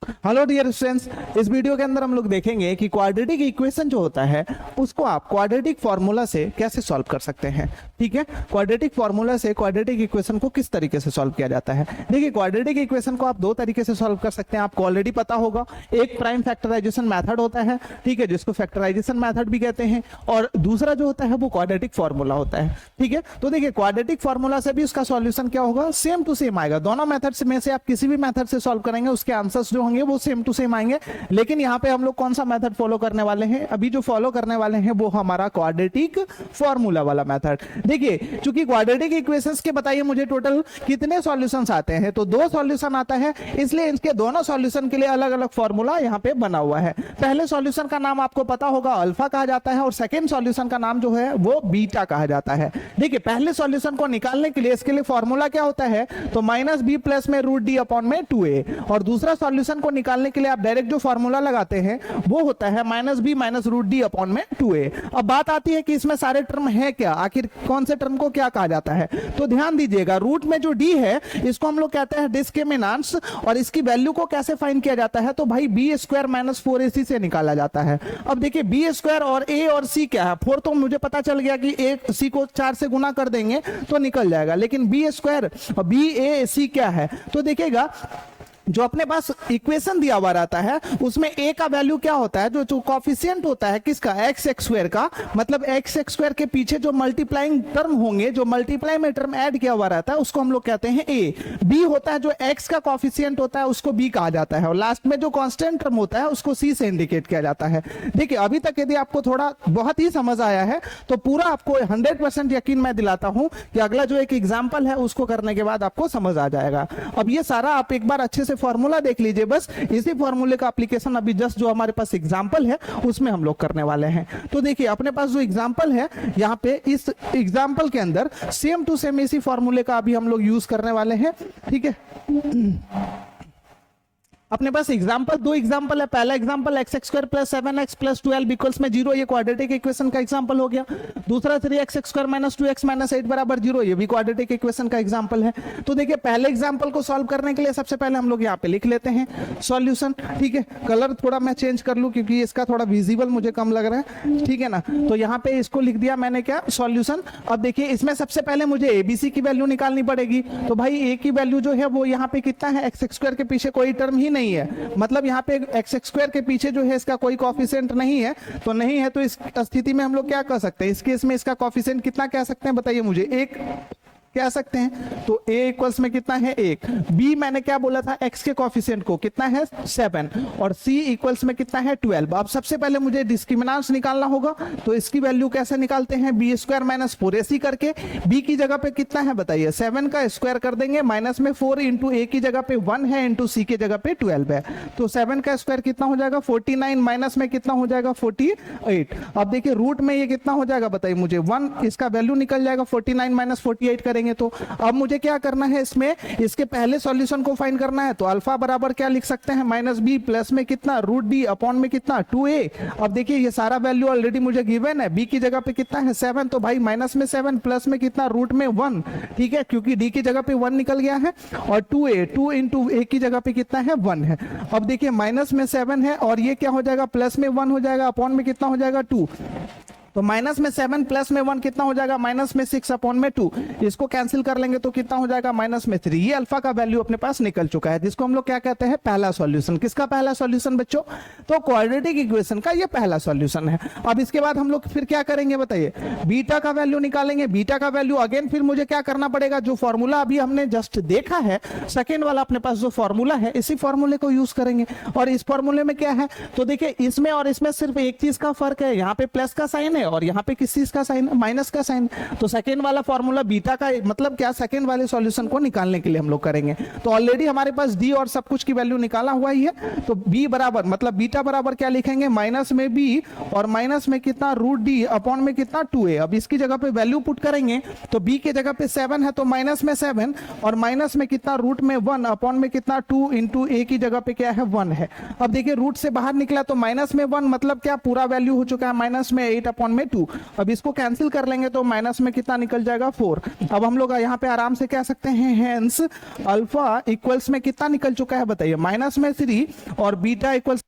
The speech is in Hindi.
हेलो डियर स्टूडेंट्स, इस वीडियो के अंदर हम लोग देखेंगे कि क्वाड्रेटिक इक्वेशन जो होता है उसको आप क्वाड्रेटिक फॉर्मूला से कैसे सॉल्व कर सकते हैं। ठीक है, क्वाड्रेटिक फॉर्मूला से क्वाड्रेटिक इक्वेशन को किस तरीके से सॉल्व किया जाता है। देखिए, क्वाड्रेटिक इक्वेशन को आप दो तरीके से सॉल्व कर सकते हैं। आपको ऑलरेडी पता होगा, एक प्राइम फैक्टराइजेशन मेथड होता है, ठीक है, जिसको फैक्टराइजेशन मेथड भी कहते हैं, और दूसरा जो होता है वो क्वाड्रेटिक फॉर्मूला होता है। ठीक है, तो देखिए क्वाड्रेटिक फॉर्मूला से भी उसका सॉल्यूशन क्या होगा, सेम टू सेम आएगा। दोनों मेथड्स में से आप किसी भी मेथड से सॉल्व करेंगे उसके आंसर्स जो होंगे वो सेम टू सेम आएंगे। लेकिन यहाँ पे हम लोग कौन सा मेथड फॉलो करने वाले हैं, अभी जो फॉलो करने वाले हैं वो हमारा क्वाड्रेटिक फॉर्मूला वाला मेथड। देखिए, चूंकि क्वाड्रेटिक इक्वेशंस के बताइए मुझे टोटल कितने सॉल्यूशंस आते हैं, तो दो सॉल्यूशन आता है, इसलिए इनके दोनों सॉल्यूशन के लिए अलग अलग फॉर्मूला यहाँ पे बना हुआ है। पहले सॉल्यूशन का नाम आपको पता होगा अल्फा कहा जाता है, और सेकेंड सॉल्यूशन का नाम जो है वो बीटा कहा जाता है। देखिए, पहले सॉल्यूशन को निकालने के लिए इसके लिए फॉर्मूला क्या होता है, तो माइनस बी प्लस में रूट डी अपॉन में 2a, और दूसरा सॉल्यूशन को निकालने के लिए आप डायरेक्ट जो फॉर्मूला लगाते हैं वो होता है minus B minus root D upon में 2a। अब बात आती है कि इसमें सारे टर्म है क्या, आखिर कौन से टर्म को क्या कहा जाता है, तो ध्यान दीजिएगा, रूट में जो d है इसको हम लोग कहते हैं डिस्क्रिमिनेंट्स, और इसकी वैल्यू को कैसे फाइंड किया जाता है, तो भाई बी स्क्वायर माइनस 4ac से निकाला जाता है। अब देखिए, बी स्क्वायर और a और c क्या है, 4 तो मुझे पता चल गया कि a c को 4 से गुना कर देंगे तो निकल जाएगा, लेकिन बी स्क्वायर और बी ए सी क्या है, तो देखिएगा जो अपने पास इक्वेशन दिया हुआ रहता है उसमें a का वैल्यू क्या होता है, जो कोफिशिएंट होता है किसका, एक्स स्क्वायर का, मतलब एक्स स्क्वायर के पीछे जो मल्टीप्लाइंग टर्म होंगे, जो मल्टीप्लाई में टर्म ऐड किया हुआ रहता है उसको हम लोग कहते हैं a। b होता है जो x का कोफिशिएंट होता है उसको b कहा जाता है, और लास्ट में जो कांस्टेंट टर्म होता है उसको c से इंडिकेट किया जाता है। देखिए, अभी तक यदि आपको थोड़ा बहुत ही समझ आया है तो पूरा आपको 100% यकीन मैं दिलाता हूं कि अगला जो एक एग्जाम्पल है उसको करने के बाद आपको समझ आ जाएगा। अब ये सारा आप एक बार अच्छे से फॉर्मूला देख लीजिए, बस इसी फॉर्मूले का एप्लीकेशन अभी जस्ट जो हमारे पास एग्जांपल है उसमें हम लोग करने वाले हैं। तो देखिए, अपने पास जो एग्जांपल है यहाँ पे, इस एग्जांपल के अंदर सेम टू सेम इसी फॉर्मूले का अभी हम लोग यूज करने वाले हैं। ठीक है, अपने पास एग्जांपल दो एग्जांपल है। पहला example x square plus 7x plus 12 equals में 0, ये क्वाड्रेटिक इक्वेशन का एग्जांपल हो गया। दूसरा 3x square minus 2x minus 8 बराबर 0, ये भी क्वाड्रेटिक इक्वेशन का एग्जांपल है। तो देखिए, पहले एग्जांपल को सॉल्व करने के लिए सबसे पहले हम लोग यहाँ पे लिख लेते हैं सॉल्यूशन। ठीक है, कलर थोड़ा मैं चेंज कर लूँ क्योंकि इसका थोड़ा विजिबल मुझे कम लग रहा है, ठीक है ना। तो यहाँ पे इसको लिख दिया मैंने क्या, सॉल्यूशन। अब देखिए, इसमें सबसे पहले मुझे एबीसी की वैल्यू निकालनी पड़ेगी, तो भाई ए की वैल्यू जो है वो यहाँ पे कितना है, एक्स स्क्वायर के पीछे कोई टर्म ही नहीं है, मतलब यहाँ पे एक्स स्क्वायर के पीछे जो है इसका कोई कोफिशिएंट नहीं है, तो नहीं है तो इस स्थिति में हम लोग क्या कर सकते हैं, इस केस में इसका कोफिशिएंट कितना कह सकते हैं, बताइए मुझे, 1 कह सकते हैं। तो a इक्वल्स में कितना है, 1। b मैंने क्या बोला था, x के कोफिशिएंट को कितना है, 7, और c इक्वल्स में कितना है, 12। अब सबसे पहले मुझे डिस्क्रिमिनेंट्स निकालना होगा, तो इसकी वैल्यू कैसे निकालते हैं, बी स्क्वायर माइनस 4ac करके। b की जगह पे कितना है बताइए, 7 का स्क्वायर कर देंगे, माइनस में 4 इंटू a की जगह पे 1 है, इंटू c की जगह पे 12 है, तो 7 का स्क्वायर कितना हो जाएगा, 49, माइनस में कितना हो जाएगा, 48। अब देखिए, रूट में ये कितना हो जाएगा बताइए मुझे, 1, इसका वैल्यू निकल जाएगा, 49 माइनस 48 करेंगे तो। अब मुझे क्या करना है, इसमें इसके पहले सॉल्यूशन को फाइंड करना है, तो अल्फा बराबर क्या लिख सकते हैं, माइनस बी प्लस में कितना, रूट डी अपॉन में कितना, 2a। अब देखिए, ये सारा वैल्यू ऑलरेडी मुझे गिवन है, बी की जगह पे कितना है, 7, तो भाई माइनस में 7 प्लस में कितना, रूट में 1, ठीक है, क्योंकि डी की जगह पे 1 निकल गया है, और 2a, 2 इंटू a की जगह पे कितना है, 1 है। अब देखिए, माइनस में 7 है और ये क्या हो जाएगा, प्लस में 1 हो जाएगा, अपॉन में कितना हो जाएगा, 2, तो माइनस में 7 प्लस में 1 कितना हो जाएगा, माइनस में 6 अपॉन में 2, इसको कैंसिल कर लेंगे तो कितना हो जाएगा, माइनस में 3। ये अल्फा का वैल्यू अपने पास निकल चुका है, जिसको हम लोग क्या कहते हैं, पहला सॉल्यूशन। किसका पहला सॉल्यूशन बच्चों, तो क्वाड्रेटिक इक्वेशन का ये पहला सॉल्यूशन है। अब इसके बाद हम लोग फिर क्या करेंगे बताइए, बीटा का वैल्यू निकालेंगे। बीटा का वैल्यू अगेन फिर मुझे क्या करना पड़ेगा, जो फॉर्मूला अभी हमने जस्ट देखा है, सेकेंड वाला अपने पास जो फॉर्मूला है, इसी फॉर्मूले को यूज करेंगे। और इस फॉर्मूले में क्या है, तो देखिए, इसमें और इसमें सिर्फ एक चीज का फर्क है, यहाँ पे प्लस का साइन है और यहाँ पे किस चीज का साइन, माइनस का साइन। तो सेकेंड वाला फॉर्मूला बीटा का मतलब क्या, सेकेंड वाले सॉल्यूशन को निकालने के लिए हम लोग करेंगे। तो ऑलरेडी हमारे पास डी और सब कुछ की वैल्यू निकाला हुआ ही है, तो बी बराबर मतलब बीटा बराबर क्या लिखेंगे, माइनस में बी और माइनस में कितना, रूट डी अपॉन में कितना, 2a। अब इसकी जगह पे वैल्यू पुट करेंगे, तो b की जगह पे 7 है, तो माइनस में 7 और माइनस में कितना, रूट में 1 अपॉन में कितना, 2 इंटू a की जगह पे क्या है, 1 है। अब देखिए, रूट से बाहर निकला तो माइनस में 1 मतलब क्या, पूरा वैल्यू हो चुका है, माइनस में 8 अपॉन वन में 2। अब इसको कैंसिल कर लेंगे तो माइनस में कितना निकल जाएगा 4। अब हम लोग यहाँ पे आराम से कह सकते हैं हेंस अल्फा इक्वल्स में कितना निकल चुका है बताइए, माइनस में 3 और बीटा इक्वल्स